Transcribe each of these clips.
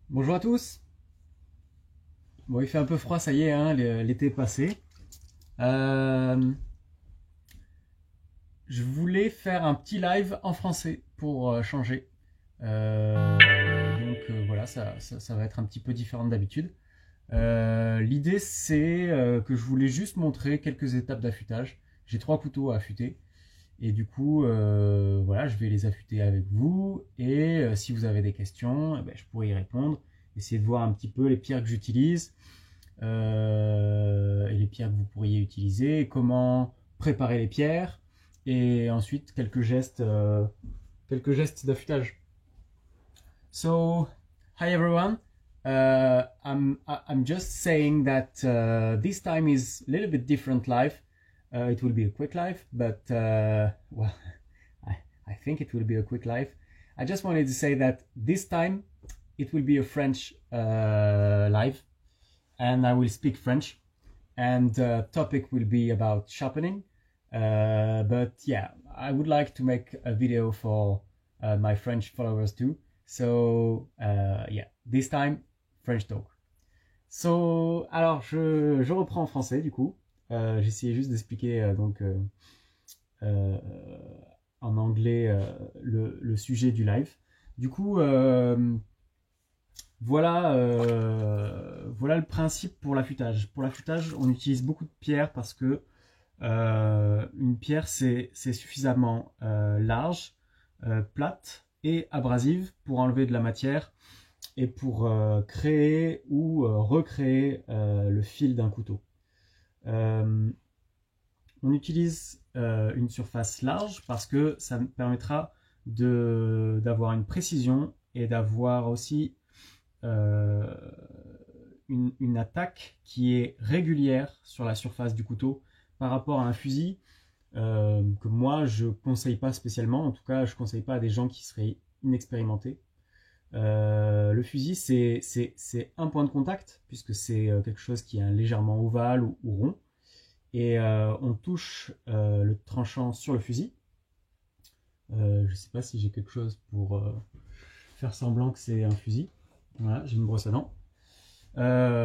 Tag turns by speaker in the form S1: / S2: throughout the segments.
S1: Bonjour à tous. Bon, il fait un peu froid, ça y est, hein, l'été est passé. Euh, je voulais faire un petit live en français pour changer. Voilà, ça va être un petit peu différent d'habitude. L'idée, c'est que je voulais juste montrer quelques étapes d'affûtage. J'ai 3 couteaux à affûter. Et du coup, voilà, je vais les affûter avec vous. Et si vous avez des questions, eh ben, je pourrais y répondre. Essayer de voir un petit peu les pierres que j'utilise. Et les pierres que vous pourriez utiliser, comment préparer les pierres, et ensuite quelques gestes d'affûtage. So, hi everyone. I'm just saying that this time is a little bit different live. It will be a quick live, but well, I, I think it will be a quick live. I just wanted to say that this time it will be a French live, and I will speak French, and the topic will be about sharpening. But yeah, I would like to make a video for my French followers too. So yeah, this time French talk. So, alors je reprends en français du coup. J'essayais juste d'expliquer euh, en anglais le sujet du live. Du coup, voilà le principe pour l'affûtage. Pour l'affûtage, on utilise beaucoup de pierres parce que une pierre, c'est suffisamment large, plate et abrasive pour enlever de la matière et pour créer ou recréer le fil d'un couteau. On utilise une surface large parce que ça permettra d'avoir une précision et d'avoir aussi euh, une attaque qui est régulière sur la surface du couteau par rapport à un fusil que moi je conseille pas spécialement. En tout cas, je conseille pas à des gens qui seraient inexpérimentés. Le fusil, c'est un point de contact puisque c'est quelque chose qui est légèrement ovale ou rond, et on touche le tranchant sur le fusil. Je sais pas si j'ai quelque chose pour faire semblant que c'est un fusil. Voilà, j'ai une brosse à dents.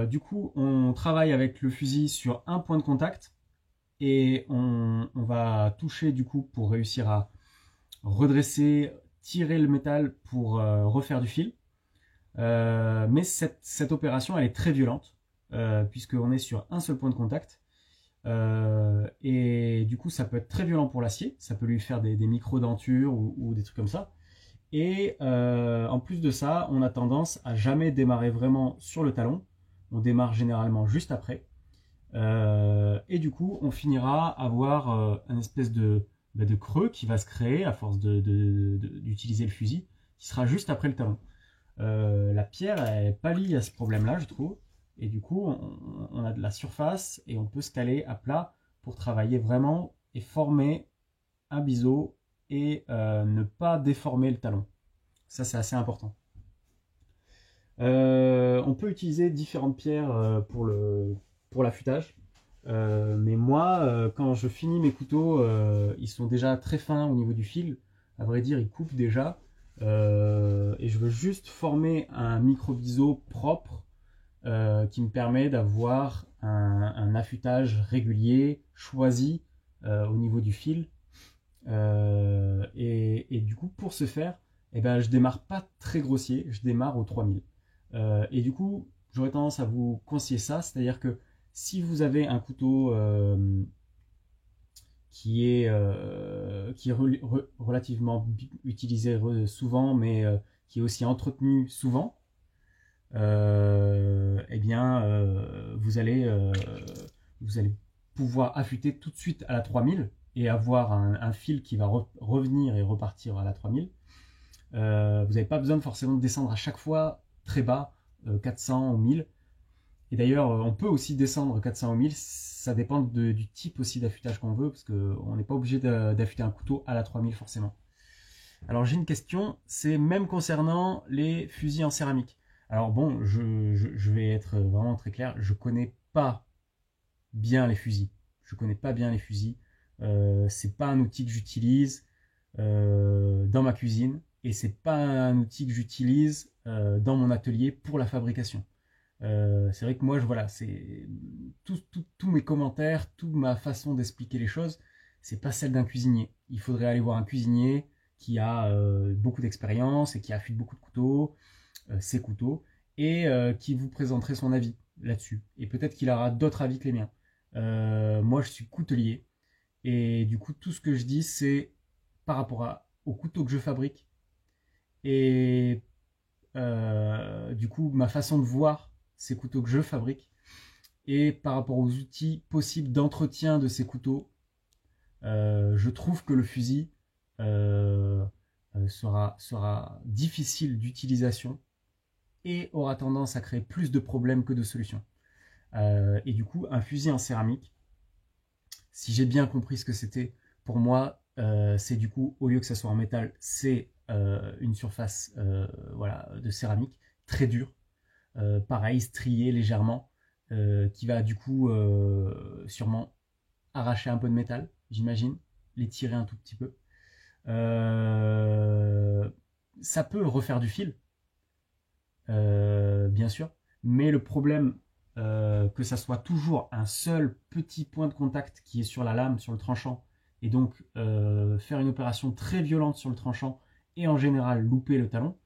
S1: Du coup, on travaille avec le fusil sur un point de contact et on va toucher du coup pour réussir à redresser, tirer le métal pour refaire du fil. Mais cette opération, elle est très violente puisqu'on est sur un seul point de contact. Et du coup, ça peut être très violent pour l'acier, ça peut lui faire des micro-dentures ou des trucs comme ça. Et en plus de ça, on a tendance à jamais démarrer vraiment sur le talon. On démarre généralement juste après. Et du coup, on finira à avoir un espèce de creux qui va se créer à force d'utiliser le fusil, qui sera juste après le talon. La pierre, elle pallie à ce problème-là, je trouve. Et du coup, on a de la surface et on peut se caler à plat pour travailler vraiment et former un biseau et ne pas déformer le talon. Ça, c'est assez important. On peut utiliser différentes pierres pour l'affûtage. Mais moi, quand je finis mes couteaux, ils sont déjà très fins au niveau du fil. À vrai dire, ils coupent déjà. Et je veux juste former un micro-biseau propre qui me permet d'avoir un affûtage régulier, choisi au niveau du fil. Et du coup, pour ce faire, eh ben, je démarre pas très grossier, je démarre au 3000. Et du coup, j'aurais tendance à vous conseiller ça, c'est-à-dire que si vous avez un couteau qui est relativement utilisé souvent, mais qui est aussi entretenu souvent, eh bien, vous allez pouvoir affûter tout de suite à la 3000 et avoir un fil qui va revenir et repartir à la 3000. Vous n'avez pas besoin forcément de descendre à chaque fois très bas, 400 ou 1000. Et d'ailleurs, on peut aussi descendre 400 ou 1000, ça dépend du type aussi d'affûtage qu'on veut, parce qu'on n'est pas obligé d'affûter un couteau à la 3000 forcément. Alors j'ai une question, c'est même concernant les fusils en céramique. Alors bon, je vais être vraiment très clair, je connais pas bien les fusils. Je connais pas bien les fusils. C'est pas un outil que j'utilise dans ma cuisine. et c'est pas un outil que j'utilise dans mon atelier pour la fabrication. C'est vrai que moi, voilà, c'est tous mes commentaires, toute ma façon d'expliquer les choses, c'est pas celle d'un cuisinier. Il faudrait aller voir un cuisinier qui a beaucoup d'expérience et qui affûte beaucoup de couteaux, ses couteaux, et qui vous présenterait son avis là-dessus. Et peut-être qu'il aura d'autres avis que les miens. Moi, je suis coutelier, et du coup, tout ce que je dis, c'est par rapport aux couteaux que je fabrique, et du coup, ma façon de voir ces couteaux que je fabrique, et par rapport aux outils possibles d'entretien de ces couteaux, je trouve que le fusil sera difficile d'utilisation et aura tendance à créer plus de problèmes que de solutions. Et du coup, un fusil en céramique, si j'ai bien compris ce que c'était, pour moi, c'est du coup, au lieu que ça soit en métal, c'est une surface voilà, de céramique très dure, pareil, striée légèrement, qui va du coup sûrement arracher un peu de métal, j'imagine, les tirer un tout petit peu. Ça peut refaire du fil, bien sûr, mais le problème que ça soit toujours un seul petit point de contact qui est sur la lame, sur le tranchant, et donc faire une opération très violente sur le tranchant et en général louper le talon,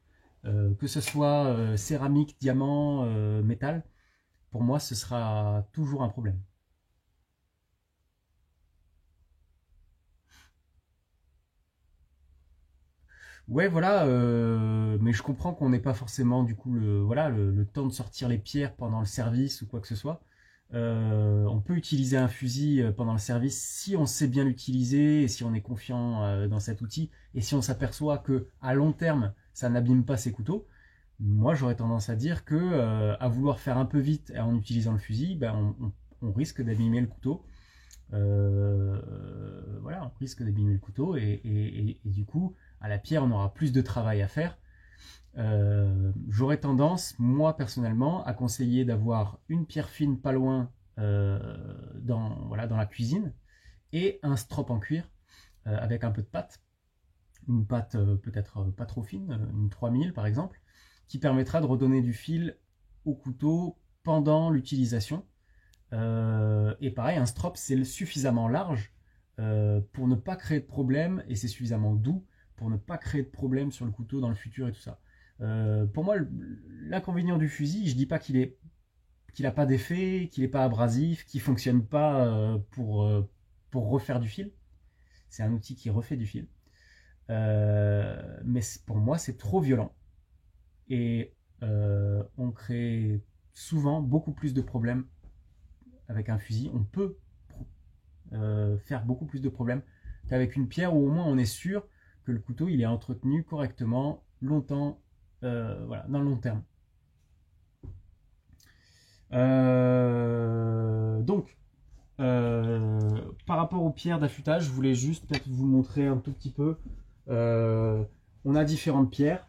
S1: que ce soit céramique, diamant, métal, pour moi ce sera toujours un problème. Ouais, voilà, mais je comprends qu'on n'ait pas forcément du coup voilà, le temps de sortir les pierres pendant le service ou quoi que ce soit. On peut utiliser un fusil pendant le service si on sait bien l'utiliser et si on est confiant dans cet outil et si on s'aperçoit que à long terme ça n'abîme pas ses couteaux. Moi, j'aurais tendance à dire que à vouloir faire un peu vite en utilisant le fusil, ben, on risque d'abîmer le couteau. Voilà, on risque d'abîmer le couteau et du coup, à la pierre, on aura plus de travail à faire. J'aurais tendance, moi personnellement, à conseiller d'avoir une pierre fine pas loin voilà, dans la cuisine et un strop en cuir avec un peu de pâte, une pâte peut-être pas trop fine, une 3000 par exemple, qui permettra de redonner du fil au couteau pendant l'utilisation. Et pareil, un strop, c'est suffisamment large pour ne pas créer de problème et c'est suffisamment doux pour ne pas créer de problème sur le couteau dans le futur et tout ça. Pour moi, l'inconvénient du fusil, je dis pas qu'il n'a pas d'effet, qu'il n'est pas abrasif, qu'il fonctionne pas pour refaire du fil. C'est un outil qui refait du fil. Mais pour moi, c'est trop violent. Et on crée souvent beaucoup plus de problèmes avec un fusil. On peut faire beaucoup plus de problèmes qu'avec une pierre où au moins on est sûr que le couteau il est entretenu correctement longtemps, voilà, dans le long terme. Donc, par rapport aux pierres d'affûtage, je voulais juste peut-être vous montrer un tout petit peu. On a différentes pierres.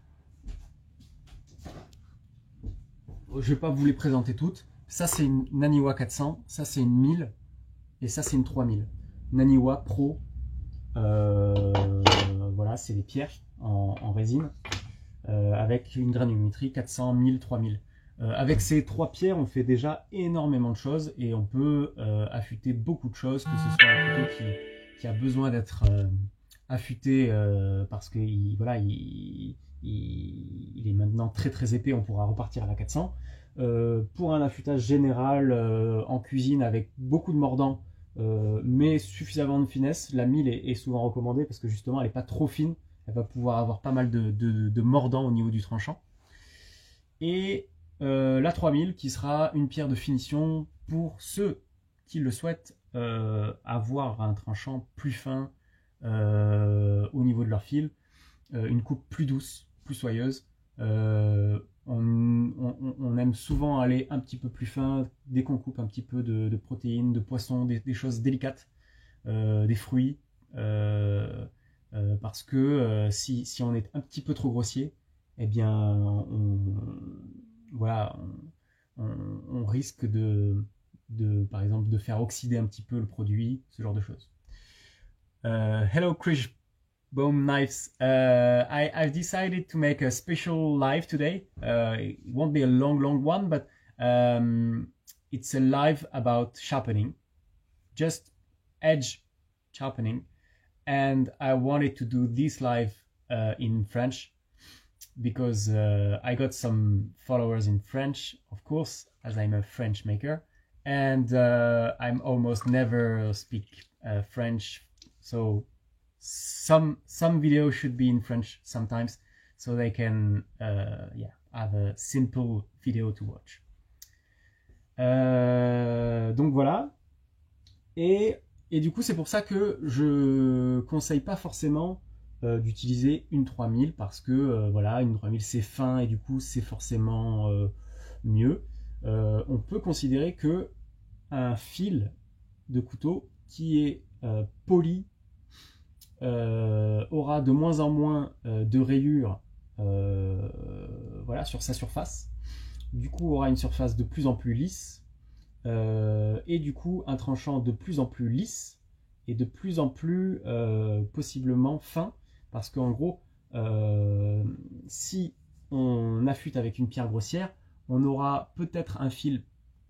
S1: Je ne vais pas vous les présenter toutes. Ça, c'est une Naniwa 400. Ça, c'est une 1000. Et ça, c'est une 3000. Naniwa Pro. Voilà, c'est des pierres en résine. Avec une granulométrie 400, 1000, 3000. Avec ces trois pierres, on fait déjà énormément de choses et on peut affûter beaucoup de choses, que ce soit un couteau qui a besoin d'être affûté parce que voilà, il est maintenant très très épais, on pourra repartir à la 400. Pour un affûtage général en cuisine avec beaucoup de mordant, mais suffisamment de finesse, la 1000 est souvent recommandée parce que justement elle n'est pas trop fine, elle va pouvoir avoir pas mal de mordant au niveau du tranchant. Et la 3000 qui sera une pierre de finition pour ceux qui le souhaitent avoir un tranchant plus fin au niveau de leur fil, une coupe plus douce, plus soyeuse. On aime souvent aller un petit peu plus fin dès qu'on coupe un petit peu de protéines, de poissons, des choses délicates, des fruits, parce que si on est un petit peu trop grossier, eh bien voilà, on risque par exemple de faire oxyder un petit peu le produit, ce genre de choses. Hello Krish Boom knives. I've decided to make a special live today. It won't be a long one, but it's a live about sharpening, just edge sharpening. And I wanted to do this live in French because I got some followers in French, of course, as I'm a French maker, and I'm almost never speak French, so some videos should be in French sometimes, so they can have a simple video to watch. Donc voilà, et du coup c'est pour ça que je conseille pas forcément d'utiliser une 3000 parce que voilà, une 3000 c'est fin et du coup c'est forcément mieux. On peut considérer que un fil de couteau qui est poli aura de moins en moins de rayures voilà, sur sa surface, du coup aura une surface de plus en plus lisse et du coup un tranchant de plus en plus lisse et de plus en plus possiblement fin, parce qu'en gros si on affûte avec une pierre grossière, on aura peut-être un fil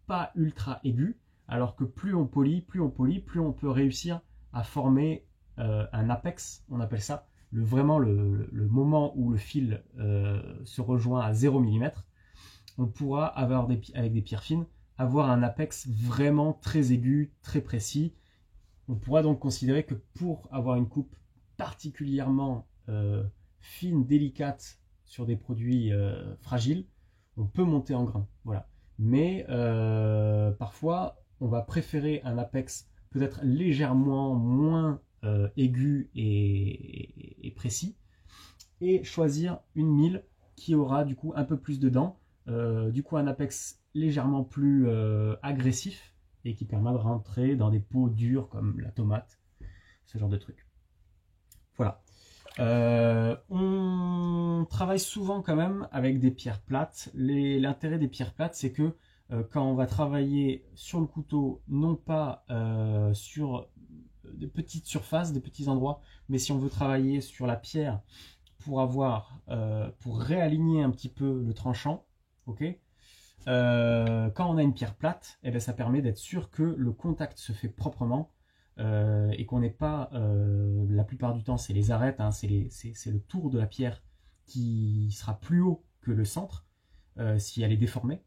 S1: pas ultra aigu, alors que plus on polit, plus on peut réussir à former un apex, on appelle ça, vraiment le moment où le fil se rejoint à 0 mm, on pourra avoir avec des pierres fines, avoir un apex vraiment très aigu, très précis. On pourra donc considérer que pour avoir une coupe particulièrement fine, délicate sur des produits fragiles, on peut monter en grain, voilà. Mais parfois, on va préférer un apex peut-être légèrement moins aigu et précis, et choisir une 1000 qui aura du coup un peu plus de dents, du coup un apex légèrement plus agressif et qui permet de rentrer dans des peaux dures comme la tomate, ce genre de truc. Voilà. On travaille souvent quand même avec des pierres plates. L'intérêt des pierres plates, c'est que quand on va travailler sur le couteau, non pas sur de petites surfaces, des petits endroits, mais si on veut travailler sur la pierre pour avoir, pour réaligner un petit peu le tranchant, ok. Quand on a une pierre plate, eh bien, ça permet d'être sûr que le contact se fait proprement et qu'on n'est pas, la plupart du temps, c'est les arêtes, hein, c'est le tour de la pierre qui sera plus haut que le centre si elle est déformée.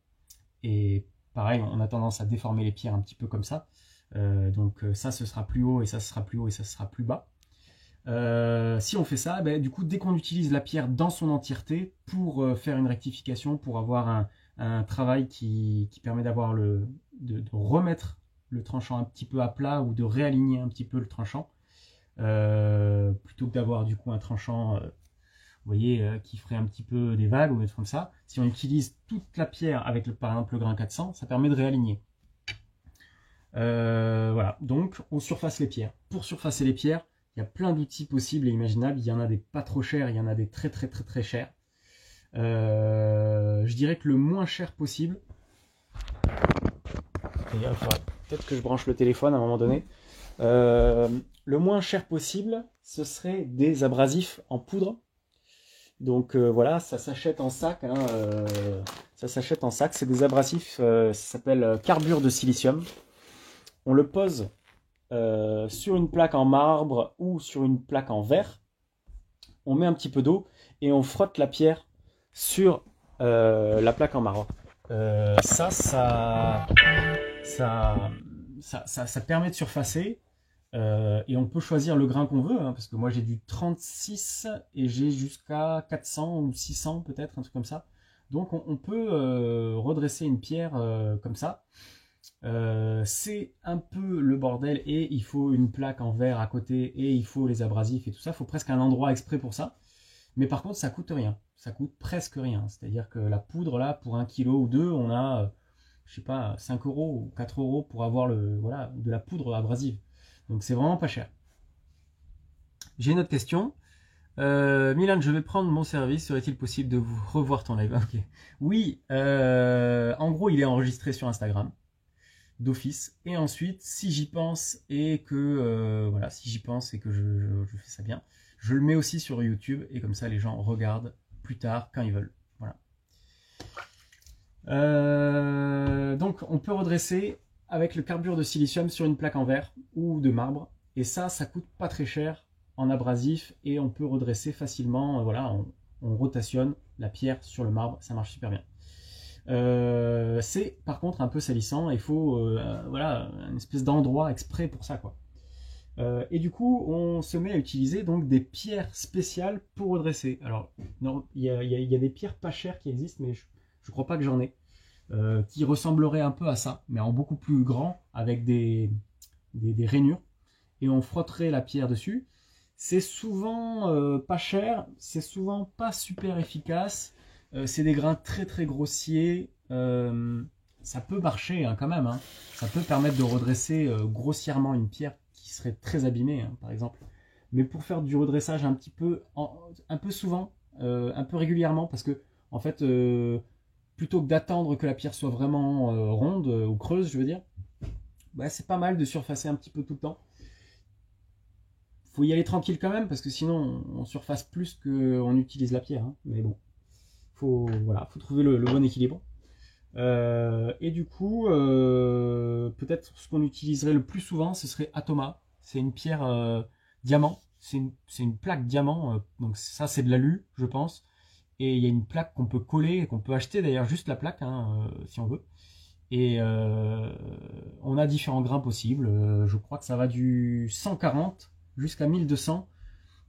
S1: Et pareil, on a tendance à déformer les pierres un petit peu comme ça. Donc ça, ce sera plus haut et ça, ce sera plus haut et ça, ce sera plus bas. Si on fait ça, ben, du coup, dès qu'on utilise la pierre dans son entièreté pour faire une rectification, pour avoir un travail qui permet d'avoir de remettre le tranchant un petit peu à plat ou de réaligner un petit peu le tranchant, plutôt que d'avoir du coup un tranchant, vous voyez, qui ferait un petit peu des vagues ou des trucs comme ça. Si on utilise toute la pierre avec par exemple le grain 400, ça permet de réaligner. Voilà, donc on surface les pierres. Pour surfacer les pierres, il y a plein d'outils possibles et imaginables. Il y en a des pas trop chers, il y en a des très chers. Je dirais que le moins cher possible, d'ailleurs il faudrait peut-être que je branche le téléphone à un moment donné, le moins cher possible, ce serait des abrasifs en poudre. Donc voilà, ça s'achète en sac, hein, ça s'achète en sac, c'est des abrasifs, ça s'appelle carbure de silicium. On le pose sur une plaque en marbre ou sur une plaque en verre, on met un petit peu d'eau et on frotte la pierre sur la plaque en marbre. Ça permet de surfacer et on peut choisir le grain qu'on veut, hein, parce que moi j'ai du 36 et j'ai jusqu'à 400 ou 600 peut-être, un truc comme ça. Donc on peut redresser une pierre comme ça. C'est un peu le bordel et il faut une plaque en verre à côté et il faut les abrasifs et tout ça. Il faut presque un endroit exprès pour ça. Mais par contre, ça coûte rien. Ça coûte presque rien. C'est-à-dire que la poudre, là, pour 1 kg ou 2, on a, je sais pas, 5 € ou 4 € pour avoir voilà, de la poudre abrasive. Donc c'est vraiment pas cher. J'ai une autre question. Milan, je vais prendre mon service. Serait-il possible de vous revoir ton live? Okay. Oui, en gros, il est enregistré sur Instagram d'office, et ensuite si j'y pense et que voilà, si j'y pense et que je fais ça bien, Je le mets aussi sur YouTube et comme ça les gens regardent plus tard quand ils veulent. Voilà. Donc on peut redresser avec le carbure de silicium sur une plaque en verre ou de marbre. Et ça coûte pas très cher en abrasif et on peut redresser facilement. Voilà, on rotationne la pierre sur le marbre, ça marche super bien. C'est par contre un peu salissant, il faut voilà, une espèce d'endroit exprès pour ça, quoi. Et du coup, on se met à utiliser donc des pierres spéciales pour redresser. Alors, il y a des pierres pas chères qui existent, mais je crois pas que j'en ai, qui ressembleraient un peu à ça, mais en beaucoup plus grand, avec des rainures, et on frotterait la pierre dessus. C'est souvent pas cher, c'est souvent pas super efficace, c'est des grains très très grossiers, ça peut marcher hein, quand même, hein. Ça peut permettre de redresser grossièrement une pierre qui serait très abîmée, hein, par exemple. Mais pour faire du redressage un peu souvent, un peu régulièrement, parce que en fait, plutôt que d'attendre que la pierre soit vraiment ronde ou creuse, je veux dire, bah, c'est pas mal de surfacer un petit peu tout le temps. Faut y aller tranquille quand même, parce que sinon on surface plus qu'on utilise la pierre, hein. Mais bon, voilà, faut trouver le bon équilibre. Et du coup, peut-être ce qu'on utiliserait le plus souvent, ce serait Atoma. C'est une pierre diamant, c'est une plaque diamant, donc ça c'est de l'alu, je pense. Et il y a une plaque qu'on peut coller, qu'on peut acheter d'ailleurs, juste la plaque, hein, si on veut. Et on a différents grains possibles, je crois que ça va du 140 jusqu'à 1200.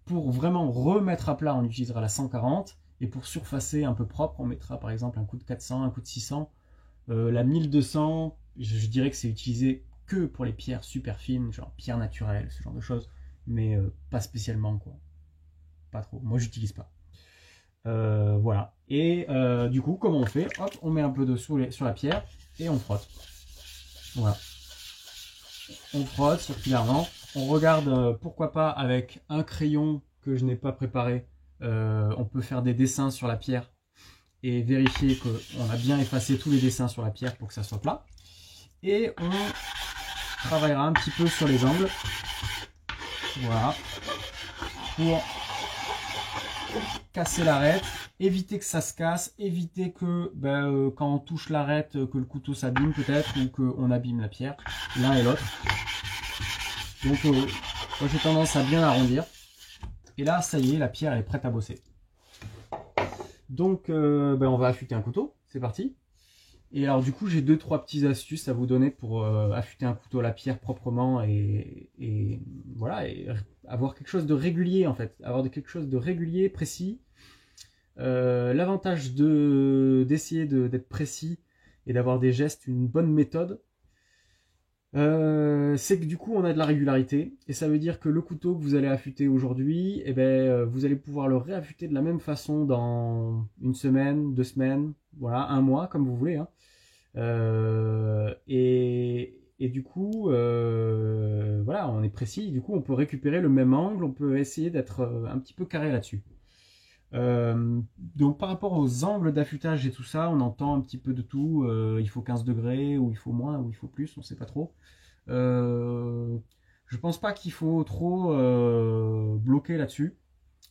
S1: Pour vraiment remettre à plat, on utilisera la 140. Et pour surfacer un peu propre, on mettra par exemple un coup de 400, un coup de 600. La 1200, je dirais que c'est utilisé que pour les pierres super fines, genre pierres naturelles, ce genre de choses. Mais pas spécialement, quoi. Pas trop. Moi, j'utilise pas. Voilà. Et du coup, comment on fait? Hop, on met un peu d'eau sur la pierre et on frotte. Voilà. On frotte circulairement. On regarde, pourquoi pas, avec un crayon que je n'ai pas préparé. On peut faire des dessins sur la pierre et vérifier qu'on a bien effacé tous les dessins sur la pierre pour que ça soit plat. Et on travaillera un petit peu sur les angles. Voilà. Pour casser l'arête, éviter que ça se casse, éviter que quand on touche l'arête, que le couteau s'abîme peut-être, ou qu'on abîme la pierre, l'un et l'autre. Donc moi j'ai tendance à bien arrondir. Et là, ça y est, la pierre elle est prête à bosser. Donc on va affûter un couteau, c'est parti. Et alors du coup j'ai 2-3 petites astuces à vous donner pour affûter un couteau à la pierre proprement et voilà, et avoir quelque chose de régulier en fait, avoir quelque chose de régulier, précis. L'avantage d'essayer d'être précis et d'avoir des gestes, une bonne méthode, c'est que du coup on a de la régularité et ça veut dire que le couteau que vous allez affûter aujourd'hui, vous allez pouvoir le réaffûter de la même façon dans une semaine, 2 semaines, voilà, un mois comme vous voulez, hein. Et du coup voilà, on est précis, du coup on peut récupérer le même angle, on peut essayer d'être un petit peu carré là-dessus. Donc par rapport aux angles d'affûtage et tout ça, on entend un petit peu de tout, il faut 15 degrés, ou il faut moins, ou il faut plus, on sait pas trop. Je pense pas qu'il faut trop bloquer là-dessus.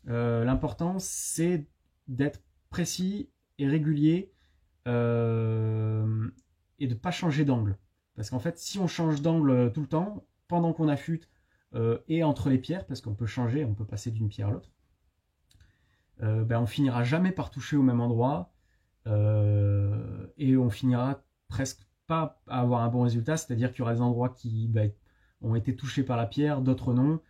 S1: L'important c'est d'être précis et régulier et de pas changer d'angle. Parce qu'en fait, si on change d'angle tout le temps, pendant qu'on affûte et entre les pierres, parce qu'on peut changer, on peut passer d'une pierre à l'autre, on finira jamais par toucher au même endroit et on finira presque pas à avoir un bon résultat, c'est-à-dire qu'il y aura des endroits qui ont été touchés par la pierre, d'autres non,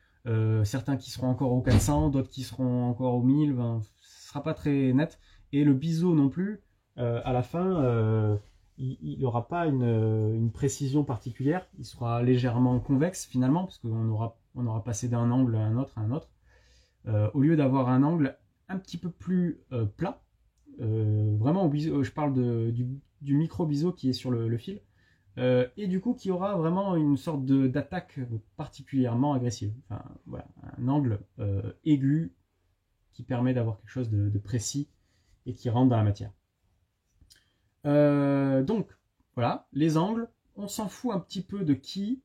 S1: certains qui seront encore au 400, d'autres qui seront encore au 1000, ce sera pas très net, et le biseau non plus, à la fin il n'aura pas une précision particulière, il sera légèrement convexe finalement, parce qu'on aura passé d'un angle à un autre, au lieu d'avoir un angle un petit peu plus plat, vraiment au biseau, je parle du micro biseau qui est sur le fil, et du coup qui aura vraiment une sorte d'attaque particulièrement agressive, enfin voilà, un angle aigu qui permet d'avoir quelque chose de précis et qui rentre dans la matière. Donc voilà, les angles, on s'en fout un petit peu de qui.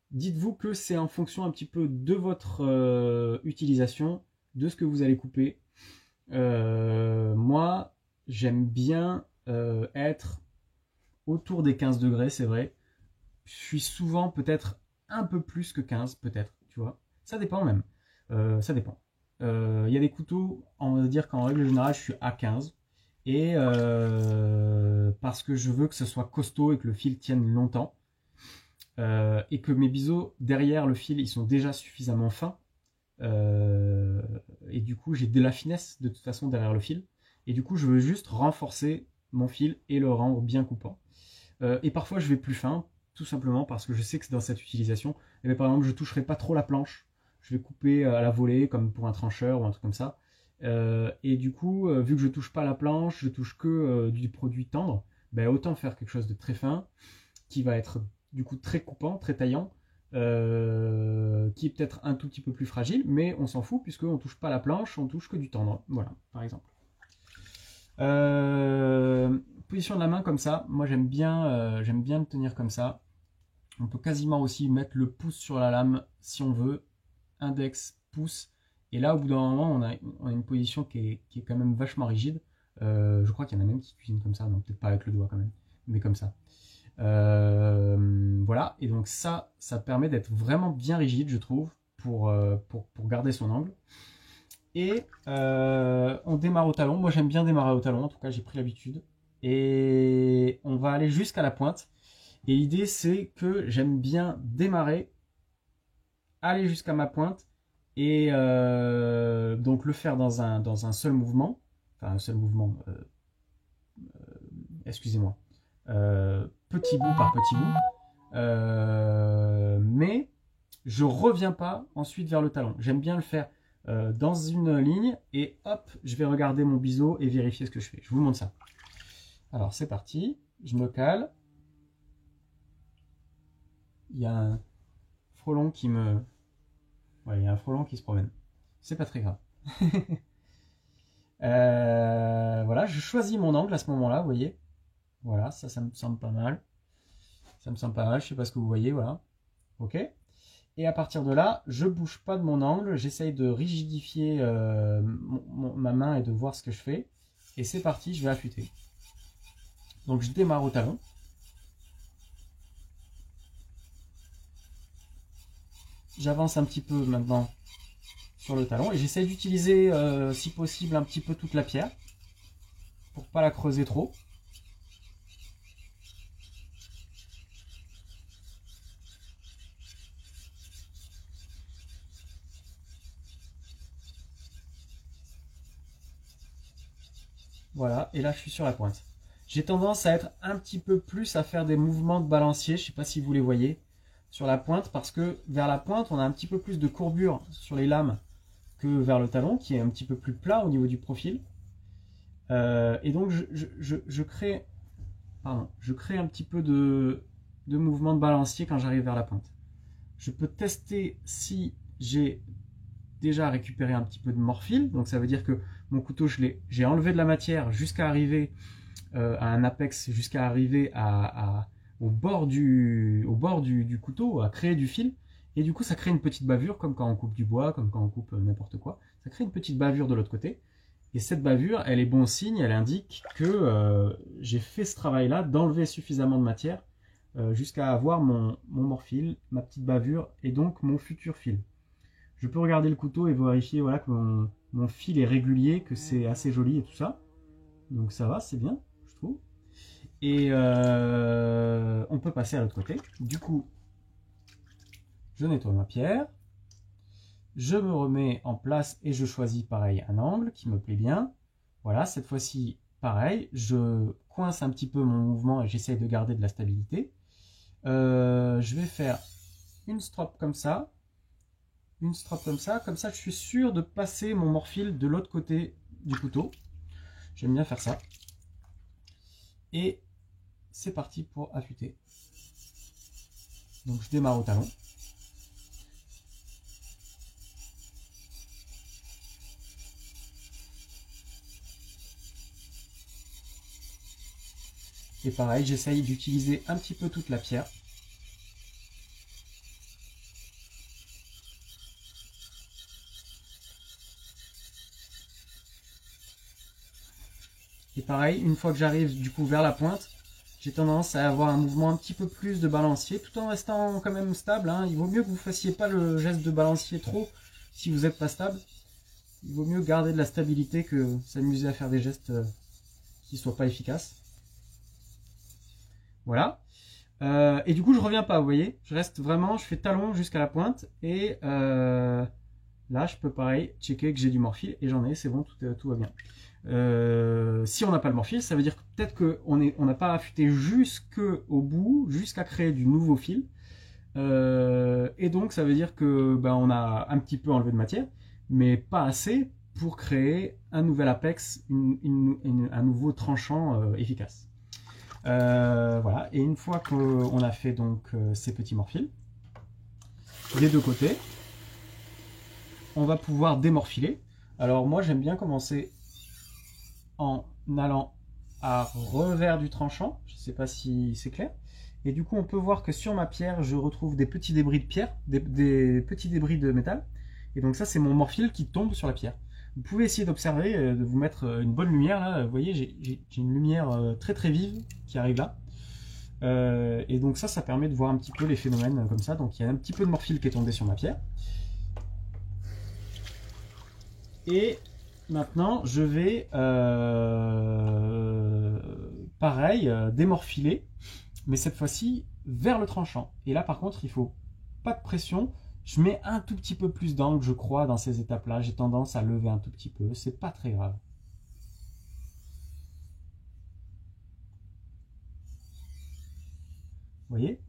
S1: Dites-vous que c'est en fonction un petit peu de votre utilisation de ce que vous allez couper. Moi, j'aime bien être autour des 15 degrés, c'est vrai. Je suis souvent peut-être un peu plus que 15, peut-être, tu vois. Ça dépend même. Ça dépend. Il y a des couteaux, on va dire qu'en règle générale, je suis à 15. Et parce que je veux que ce soit costaud et que le fil tienne longtemps. Et que mes biseaux, derrière le fil, ils sont déjà suffisamment fins. Et du coup, j'ai de la finesse de toute façon derrière le fil. Et du coup, je veux juste renforcer mon fil et le rendre bien coupant. Et parfois, je vais plus fin, tout simplement parce que je sais que c'est dans cette utilisation. Et bien, par exemple, je ne toucherai pas trop la planche. Je vais couper à la volée, comme pour un trancheur ou un truc comme ça. Et du coup, vu que je touche pas la planche, je touche que du produit tendre, ben, autant faire quelque chose de très fin, qui va être du coup très coupant, très taillant, qui est peut-être un tout petit peu plus fragile, mais on s'en fout puisqu'on ne touche pas la planche, on touche que du tendre. Voilà, par exemple. Position de la main comme ça, moi j'aime bien le tenir comme ça. On peut quasiment aussi mettre le pouce sur la lame si on veut, index, pouce. Et là, au bout d'un moment, on a une position qui est quand même vachement rigide. Je crois qu'il y en a même qui cuisinent comme ça, non, peut-être pas avec le doigt quand même, mais comme ça. Voilà, et donc ça permet d'être vraiment bien rigide, je trouve, pour garder son angle. Et on démarre au talon. Moi, j'aime bien démarrer au talon, en tout cas, j'ai pris l'habitude. Et on va aller jusqu'à la pointe. Et l'idée, c'est que j'aime bien démarrer, aller jusqu'à ma pointe, et donc le faire dans un seul mouvement. Enfin, un seul mouvement, excusez-moi. Petit bout par petit bout. Mais je reviens pas ensuite vers le talon. J'aime bien le faire dans une ligne et hop, je vais regarder mon biseau et vérifier ce que je fais. Je vous montre ça. Alors c'est parti, je me cale. Il y a un frelon qui me... Ouais, il y a un frelon qui se promène. C'est pas très grave. Voilà, je choisis mon angle à ce moment-là, vous voyez. Voilà, ça me semble pas mal. Ça me semble pas mal, je sais pas ce que vous voyez, voilà. Ok. Et à partir de là, je bouge pas de mon angle, j'essaye de rigidifier ma main et de voir ce que je fais. Et c'est parti, je vais affûter. Donc je démarre au talon. J'avance un petit peu maintenant sur le talon et j'essaye d'utiliser, si possible, un petit peu toute la pierre pour pas la creuser trop. Voilà, et là je suis sur la pointe. J'ai tendance à être un petit peu plus à faire des mouvements de balancier, je ne sais pas si vous les voyez, sur la pointe, parce que vers la pointe, on a un petit peu plus de courbure sur les lames que vers le talon, qui est un petit peu plus plat au niveau du profil. Et donc je crée un petit peu de mouvement de balancier quand j'arrive vers la pointe. Je peux tester si j'ai déjà récupéré un petit peu de morphile, donc ça veut dire que mon couteau, j'ai enlevé de la matière jusqu'à arriver à un apex, jusqu'à arriver au bord du couteau, à créer du fil, et du coup ça crée une petite bavure, comme quand on coupe du bois, comme quand on coupe n'importe quoi, ça crée une petite bavure de l'autre côté, et cette bavure, elle est bon signe, elle indique que j'ai fait ce travail-là, d'enlever suffisamment de matière, jusqu'à avoir mon morphile, ma petite bavure, et donc mon futur fil. Je peux regarder le couteau et vérifier voilà, que mon fil est régulier, que c'est assez joli et tout ça. Donc ça va, c'est bien, je trouve. Et on peut passer à l'autre côté. Du coup, je nettoie ma pierre. Je me remets en place et je choisis pareil un angle qui me plaît bien. Voilà, cette fois-ci, pareil, je coince un petit peu mon mouvement et j'essaye de garder de la stabilité. Je vais faire une strop comme ça. Une strop comme ça je suis sûr de passer mon morphile de l'autre côté du couteau. J'aime bien faire ça. Et c'est parti pour affûter. Donc je démarre au talon. Et pareil, j'essaye d'utiliser un petit peu toute la pierre. pareil, une fois que j'arrive du coup vers la pointe, j'ai tendance à avoir un mouvement un petit peu plus de balancier, tout en restant quand même stable. Hein. Il vaut mieux que vous ne fassiez pas le geste de balancier trop si vous n'êtes pas stable. Il vaut mieux garder de la stabilité que s'amuser à faire des gestes qui ne soient pas efficaces. Voilà. Et du coup, je reviens pas, vous voyez. Je reste vraiment, je fais talon jusqu'à la pointe. Et là, je peux pareil checker que j'ai du morphile. Et j'en ai, c'est bon, tout va bien. Si on n'a pas le morphile, ça veut dire que peut-être qu'on n'a pas affûté jusqu'au bout, jusqu'à créer du nouveau fil. Et donc, ça veut dire que on a un petit peu enlevé de matière, mais pas assez pour créer un nouvel apex, un nouveau tranchant efficace. Voilà, et une fois qu'on a fait donc ces petits morphiles des deux côtés, on va pouvoir démorphiler. Alors moi j'aime bien commencer en allant à revers du tranchant, je ne sais pas si c'est clair, et du coup on peut voir que sur ma pierre je retrouve des petits débris de pierre, des petits débris de métal, et donc ça c'est mon morphile qui tombe sur la pierre. Vous pouvez essayer d'observer, de vous mettre une bonne lumière là, vous voyez j'ai une lumière très très vive qui arrive là. Et donc ça permet de voir un petit peu les phénomènes comme ça. Donc il y a un petit peu de morphile qui est tombé sur ma pierre. Et maintenant je vais pareil démorphiler, mais cette fois-ci vers le tranchant. Et là par contre il faut pas de pression. Je mets un tout petit peu plus d'angle, je crois, dans ces étapes-là. J'ai tendance à lever un tout petit peu. C'est pas très grave. Vous voyez?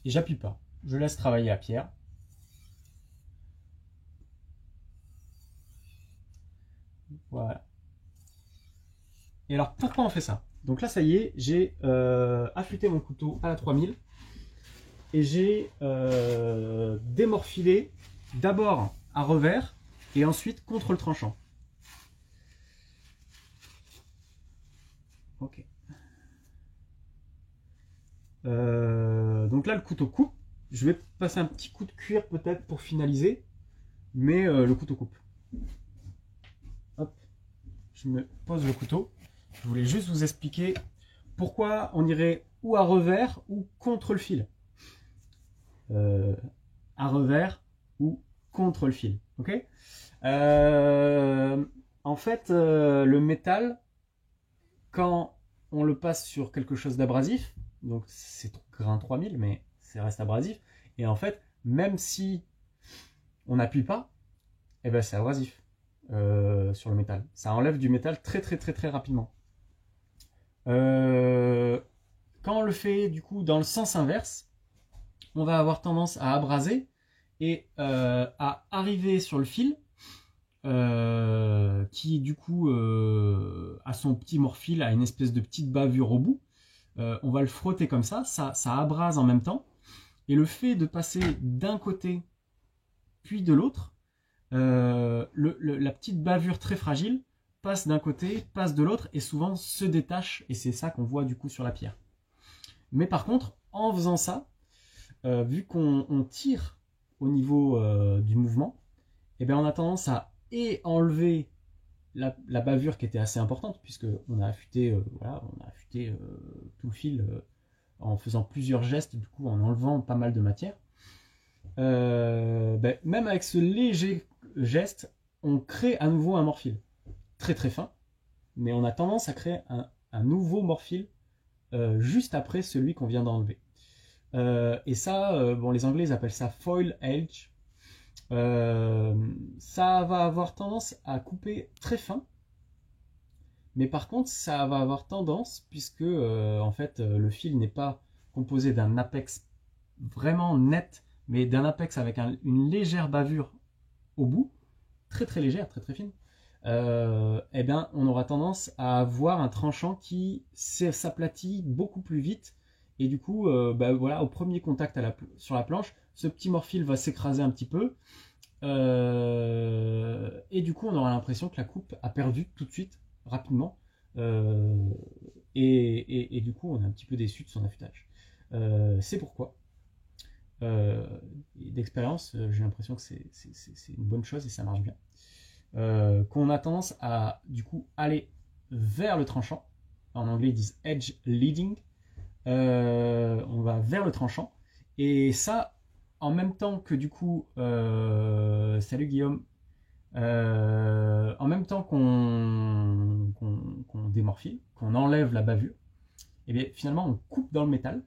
S1: Et j'appuie pas. Je laisse travailler la pierre. Voilà. Et alors, pourquoi on fait ça? Donc là, ça y est, j'ai affûté mon couteau à la 3000 et j'ai démorphilé d'abord à revers et ensuite contre le tranchant. Ok. Donc là, le couteau coupe. Je vais passer un petit coup de cuir peut-être pour finaliser, mais le couteau coupe. Hop, je me pose le couteau. Je voulais juste vous expliquer pourquoi on irait ou à revers ou contre le fil. À revers ou contre le fil. Ok. En fait, le métal, quand on le passe sur quelque chose d'abrasif, donc c'est grain 3000, mais ça reste abrasif, et en fait, même si on n'appuie pas, eh ben c'est abrasif sur le métal. Ça enlève du métal très très très très rapidement. Quand on le fait du coup dans le sens inverse, on va avoir tendance à abraser et à arriver sur le fil qui du coup a son petit morphile, a une espèce de petite bavure au bout. On va le frotter comme ça abrase en même temps. Et le fait de passer d'un côté puis de l'autre, la petite bavure très fragile passe d'un côté, passe de l'autre et souvent se détache, et c'est ça qu'on voit du coup sur la pierre. Mais par contre, en faisant ça, vu qu'on tire au niveau du mouvement, eh bien on a tendance à enlever la bavure qui était assez importante, puisque on a affûté, voilà, tout le fil en faisant plusieurs gestes, du coup en enlevant pas mal de matière. Même avec ce léger geste, on crée à nouveau un morphile très très fin, mais on a tendance à créer un nouveau morphile juste après celui qu'on vient d'enlever. Et ça, bon, les Anglais ils appellent ça foil edge. Ça va avoir tendance à couper très fin, mais par contre ça va avoir tendance, puisque en fait le fil n'est pas composé d'un apex vraiment net, mais d'un apex avec une légère bavure au bout, très très légère, très très fine, eh bien on aura tendance à avoir un tranchant qui s'aplatit beaucoup plus vite, et du coup voilà, au premier contact sur la planche, ce petit morphile va s'écraser un petit peu, et du coup on aura l'impression que la coupe a perdu tout de suite, rapidement, et du coup on est un petit peu déçu de son affûtage. C'est pourquoi d'expérience, j'ai l'impression que c'est une bonne chose et ça marche bien. Qu'on a tendance à du coup aller vers le tranchant. En anglais, ils disent edge leading. On va vers le tranchant. Et ça, en même temps que du coup, salut Guillaume, en même temps qu'on démorphile, qu'on enlève la bavure, et bien finalement on coupe dans le métal.